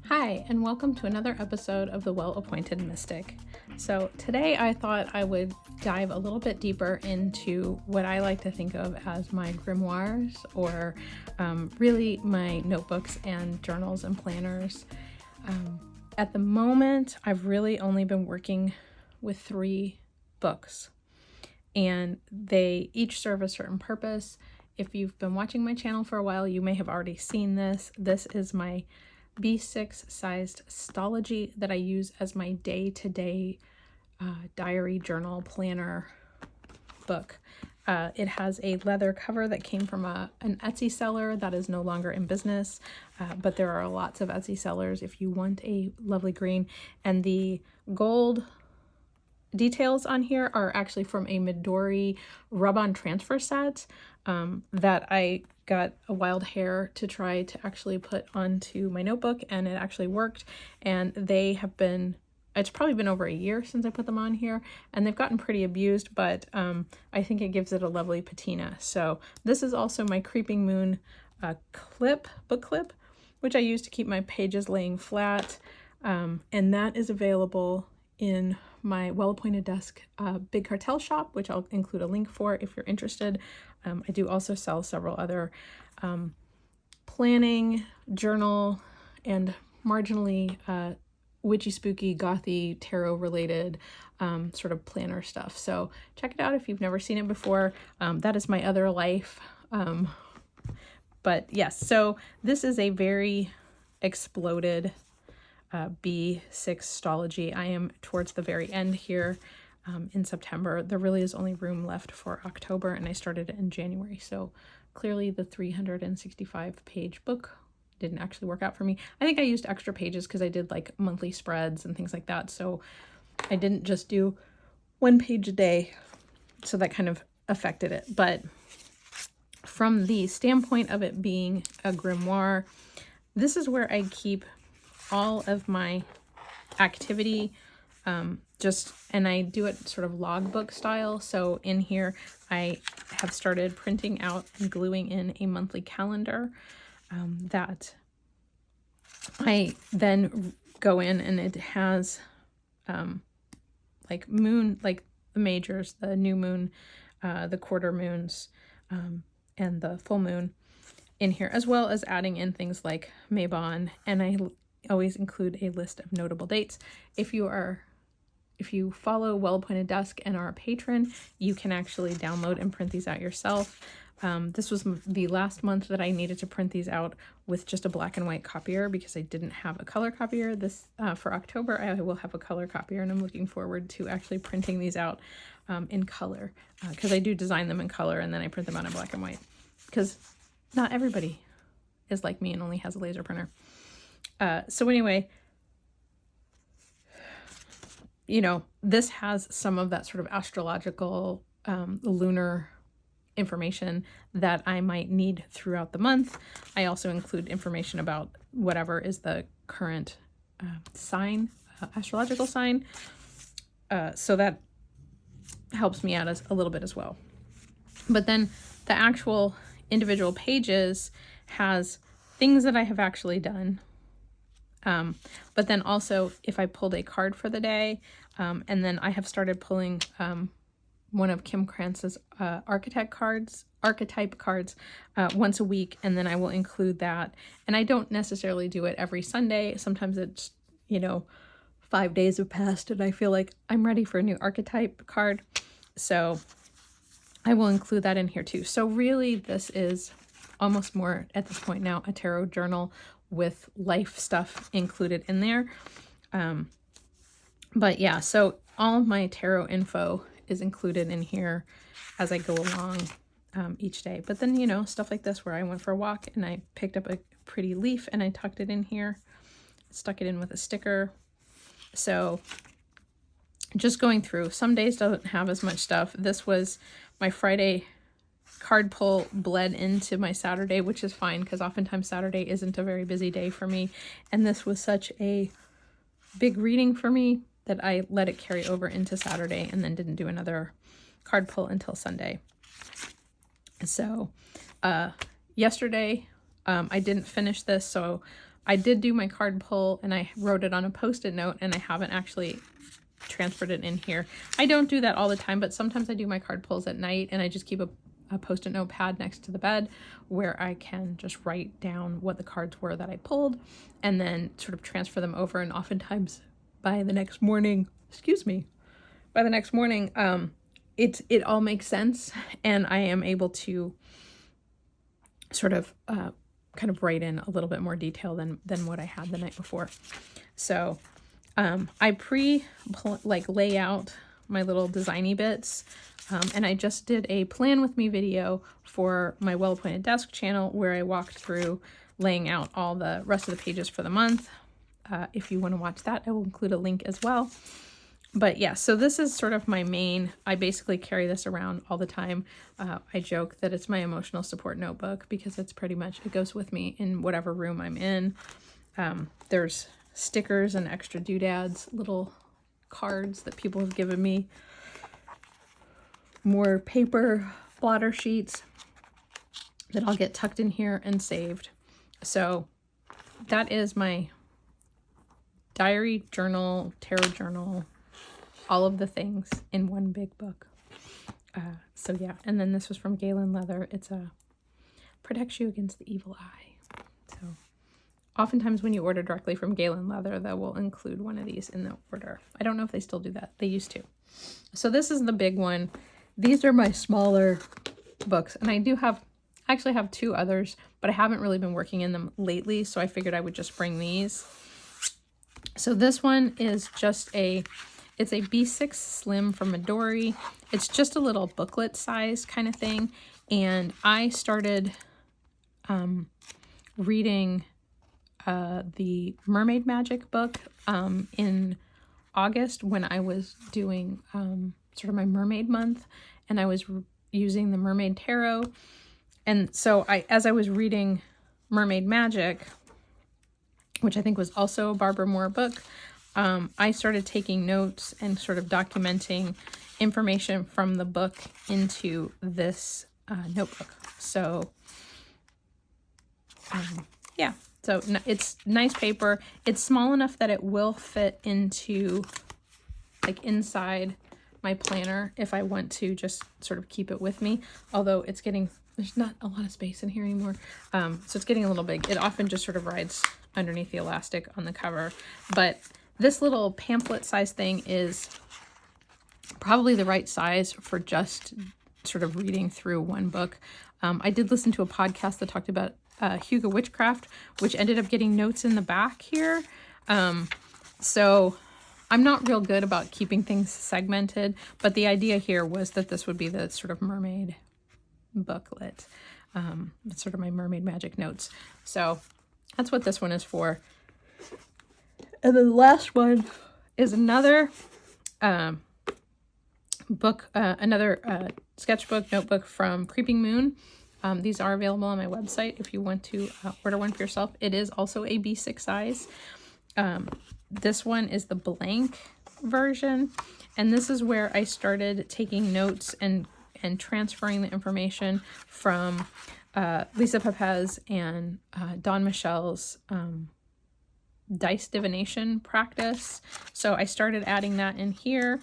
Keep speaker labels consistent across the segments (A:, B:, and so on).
A: Hi, and welcome to another episode of The Well-Appointed Mystic. So today I thought I would dive a little bit deeper into what I like to think of as my grimoires, or really my notebooks and journals and planners. At the moment, I've really only been working with 3 books, and they each serve a certain purpose. If you've been watching my channel for a while, you may have already seen this. This is my B6 sized stology that I use as my day-to-day diary journal planner book. It has a leather cover that came from an Etsy seller that is no longer in business, but there are lots of Etsy sellers if you want a lovely green. And the gold details on here are actually from a Midori rub-on transfer set that I got a wild hair to try to actually put onto my notebook, and it actually worked. And they have been, it's probably been over a year since I put them on here, and they've gotten pretty abused, but I think it gives it a lovely patina. So this is also my Creeping Moon book clip, which I use to keep my pages laying flat, and that is available in my Well-Appointed Desk Big Cartel shop, which I'll include a link for if you're interested. I do also sell several other planning, journal, and marginally witchy, spooky, gothy, tarot related sort of planner stuff. So check it out if you've never seen it before. That is my other life. But yes, so this is a very exploded B6 stology. I am towards the very end here in September. There really is only room left for October, and I started it in January. So clearly the 365 page book didn't actually work out for me. I think I used extra pages because I did like monthly spreads and things like that. So I didn't just do 1 page a day. So that kind of affected it. But from the standpoint of it being a grimoire, this is where I keep all of my activity, and I do it sort of logbook style. So in here, I have started printing out and gluing in a monthly calendar that I then go in, and it has like the majors, the new moon, the quarter moons, and the full moon in here, as well as adding in things like Mabon, and I always include a list of notable dates. If you follow Well-Appointed Desk and are a patron, you can actually download and print these out yourself. This was the last month that I needed to print these out with just a black and white copier because I didn't have a color copier. For October, I will have a color copier, and I'm looking forward to actually printing these out in color, because I do design them in color and then I print them out in black and white, because not everybody is like me and only has a laser printer. So anyway, this has some of that sort of astrological, lunar information that I might need throughout the month. I also include information about whatever is the current sign, astrological sign. So that helps me out a little bit as well. But then the actual individual pages has things that I have actually done. But then also if I pulled a card for the day, and then I have started pulling one of Kim Krantz's archetype cards once a week, and then I will include that. And I don't necessarily do it every Sunday. Sometimes it's, 5 days have passed and I feel like I'm ready for a new archetype card. So I will include that in here too. So really this is almost more at this point now a tarot journal with life stuff included in there. But yeah, so all my tarot info is included in here as I go along each day. But then, stuff like this where I went for a walk and I picked up a pretty leaf and I tucked it in here, stuck it in with a sticker. So just going through, some days doesn't have as much stuff. This was my Friday card pull bled into my Saturday, which is fine because oftentimes Saturday isn't a very busy day for me. And this was such a big reading for me that I let it carry over into Saturday and then didn't do another card pull until Sunday. So yesterday I didn't finish this, so I did do my card pull and I wrote it on a Post-it note, and I haven't actually transferred it in here. I don't do that all the time, but sometimes I do my card pulls at night, and I just keep a Post-it note pad next to the bed where I can just write down what the cards were that I pulled and then sort of transfer them over. And oftentimes by the next morning, it all makes sense, and I am able to sort of kind of write in a little bit more detail than what I had the night before. So I lay out my little designy bits, and I just did a plan with me video for my Well Appointed Desk channel where I walked through laying out all the rest of the pages for the month. If you want to watch that, I will include a link as well. But yeah, so this is sort of my main, I basically carry this around all the time. I joke that it's my emotional support notebook because it's pretty much, it goes with me in whatever room I'm in. There's stickers and extra doodads, little cards that people have given me, more paper blotter sheets that I'll get tucked in here and saved. So that is my diary, journal, tarot journal, all of the things in one big book. So yeah, and then this was from Galen Leather. It's protects you against the evil eye. So oftentimes when you order directly from Galen Leather, they will include one of these in the order. I don't know if they still do that. They used to. So this is the big one. These are my smaller books, and I actually have two others, but I haven't really been working in them lately, so I figured I would just bring these. So this one is just it's a B6 Slim from Midori. It's just a little booklet size kind of thing. And I started reading the Mermaid Magic book in August when I was doing sort of my mermaid month, and I was using the Mermaid Tarot. And so as I was reading Mermaid Magic, which I think was also a Barbara Moore book, I started taking notes and sort of documenting information from the book into this notebook. So yeah, so it's nice paper. It's small enough that it will fit into like inside my planner if I want to just sort of keep it with me, although there's not a lot of space in here anymore. So it's getting a little big. It often just sort of rides underneath the elastic on the cover, but this little pamphlet size thing is probably the right size for just sort of reading through one book. I did listen to a podcast that talked about Hugo Witchcraft, which ended up getting notes in the back here. So I'm not real good about keeping things segmented, but the idea here was that this would be the sort of mermaid booklet. It's sort of my mermaid magic notes. So that's what this one is for. And then the last one is another book, another sketchbook notebook from Creeping Moon. These are available on my website if you want to order one for yourself. It is also a B6 size. This one is the blank version, and this is where I started taking notes and transferring the information from Lisa Pepez and Dawn Michelle's dice divination practice. So I started adding that in here.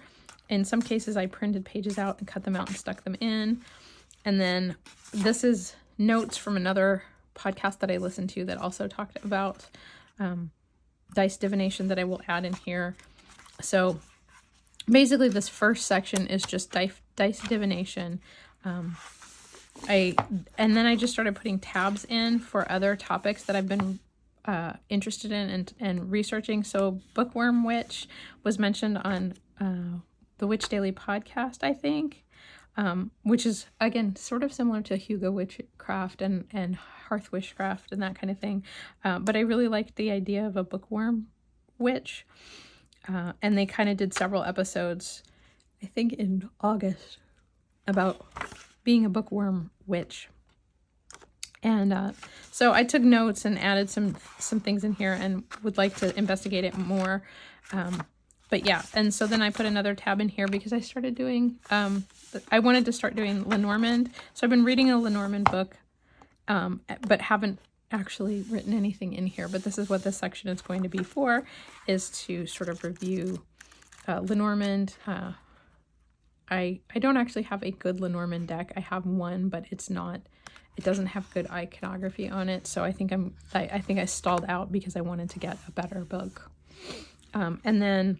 A: In some cases I printed pages out and cut them out and stuck them in. And then this is notes from another podcast that I listened to that also talked about dice divination that I will add in here. So basically this first section is just dice divination. And then I just started putting tabs in for other topics that I've been interested in and researching. So Bookworm Witch was mentioned on the Witch Daily podcast, I think, which is, again, sort of similar to Hugo Witchcraft and Hearth Witchcraft and that kind of thing. But I really liked the idea of a bookworm witch. And they kind of did several episodes, I think in August, about being a bookworm witch. And so I took notes and added some things in here and would like to investigate it more. But yeah, and so then I put another tab in here because I started doing, I wanted to start doing Lenormand. So I've been reading a Lenormand book, but haven't actually written anything in here, but this is what this section is going to be for, is to sort of review Lenormand. I don't actually have a good Lenormand deck. I have one, but it doesn't have good iconography on it. So I think I stalled out because I wanted to get a better book. And then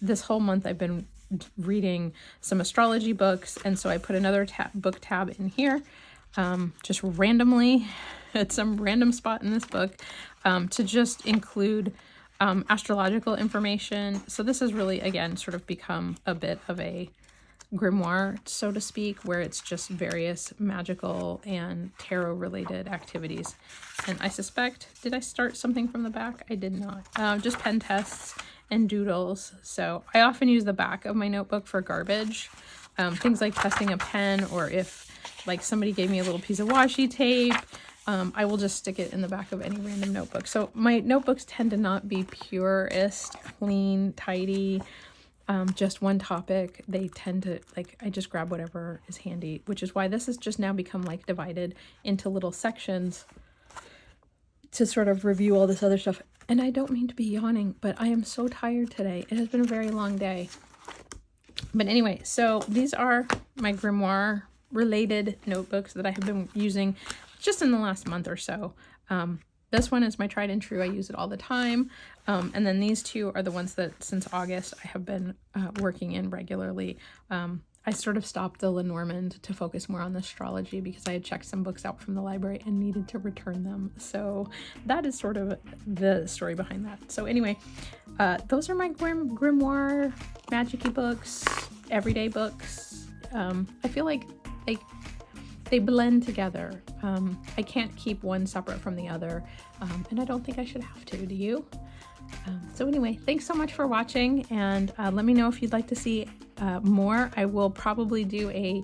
A: this whole month I've been reading some astrology books. And so I put another book tab in here, just randomly at some random spot in this book, to just include astrological information. So this has really, again, sort of become a bit of a grimoire, so to speak, where it's just various magical and tarot related activities. And I suspect, did I start something from the back? I did not. Just pen tests and doodles. So I often use the back of my notebook for garbage, things like testing a pen, or if like somebody gave me a little piece of washi tape, I will just stick it in the back of any random notebook. So my notebooks tend to not be purist, clean, tidy, just one topic. They tend to, like, I just grab whatever is handy, which is why this has just now become like divided into little sections to sort of review all this other stuff. And I don't mean to be yawning, but I am so tired today. It has been a very long day. But anyway, so these are my grimoire related notebooks that I have been using just in the last month or so. This one is my tried and true. I use it all the time. And then these two are the ones that since August I have been working in regularly. I sort of stopped the Lenormand to focus more on the astrology because I had checked some books out from the library and needed to return them. So that is sort of the story behind that. So anyway, those are my grimoire magic-y books, everyday books. I feel like they blend together. I can't keep one separate from the other, and I don't think I should have to. Do you? So anyway, thanks so much for watching, and let me know if you'd like to see more. I will probably do a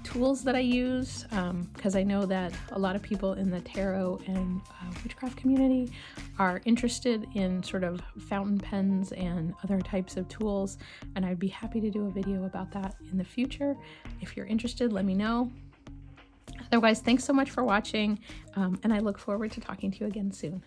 A: tools that I use, because I know that a lot of people in the tarot and witchcraft community are interested in sort of fountain pens and other types of tools, and I'd be happy to do a video about that in the future. If you're interested, let me know. Otherwise, thanks so much for watching, and I look forward to talking to you again soon.